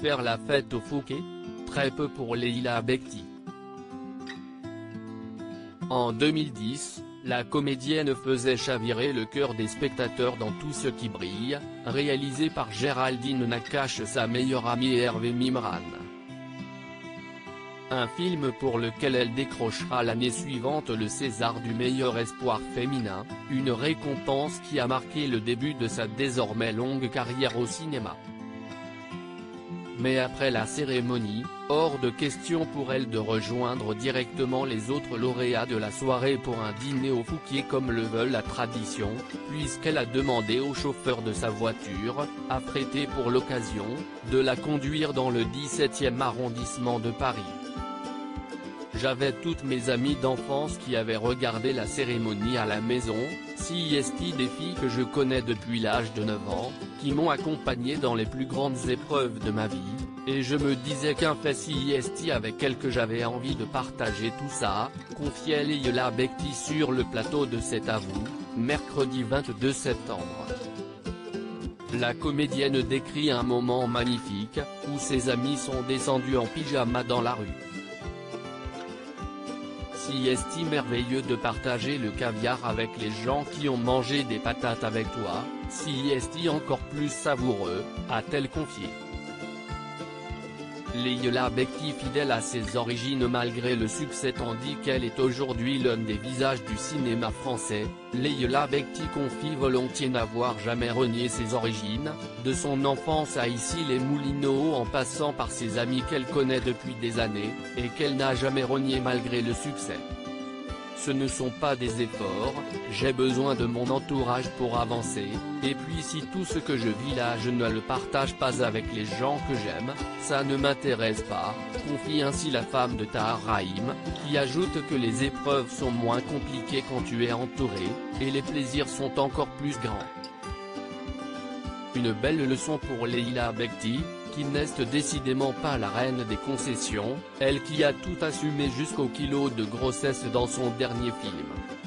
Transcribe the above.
Faire la fête au Fouquet? Très peu pour Leïla Bekti. En 2010, la comédienne faisait chavirer le cœur des spectateurs dans Tout ce qui brille, réalisé par Géraldine Nakache, sa meilleure amie, et Hervé Mimran. Un film pour lequel elle décrochera l'année suivante le César du meilleur espoir féminin, une récompense qui a marqué le début de sa désormais longue carrière au cinéma. Mais après la cérémonie, hors de question pour elle de rejoindre directement les autres lauréats de la soirée pour un dîner au Fouquet comme le veut la tradition, puisqu'elle a demandé au chauffeur de sa voiture, affrétée pour l'occasion, de la conduire dans le 17e arrondissement de Paris. J'avais toutes mes amies d'enfance qui avaient regardé la cérémonie à la maison, CIST, des filles que je connais depuis l'âge de 9 ans, qui m'ont accompagné dans les plus grandes épreuves de ma vie, et je me disais qu'un fait CIST avec elle que j'avais envie de partager tout ça, confiait Leïla Bekti sur le plateau de C'est à vous, mercredi 22 septembre. La comédienne décrit un moment magnifique, où ses amis sont descendus en pyjama dans la rue. CIST, merveilleux de partager le caviar avec les gens qui ont mangé des patates avec toi, CIST encore plus savoureux, a-t-elle confié. Leïla Bekti, fidèle à ses origines malgré le succès tandis qu'elle est aujourd'hui l'un des visages du cinéma français, Leïla Bekti confie volontiers n'avoir jamais renié ses origines, de son enfance à Issy-les-Moulineaux en passant par ses amis qu'elle connaît depuis des années, et qu'elle n'a jamais renié malgré le succès. Ce ne sont pas des efforts, j'ai besoin de mon entourage pour avancer, et puis si tout ce que je vis là je ne le partage pas avec les gens que j'aime, ça ne m'intéresse pas, confie ainsi la femme de Tahar Rahim, qui ajoute que les épreuves sont moins compliquées quand tu es entouré, et les plaisirs sont encore plus grands. Une belle leçon pour Leïla Bekti, qui n'est décidément pas la reine des concessions, elle qui a tout assumé jusqu'au kilo de grossesse dans son dernier film.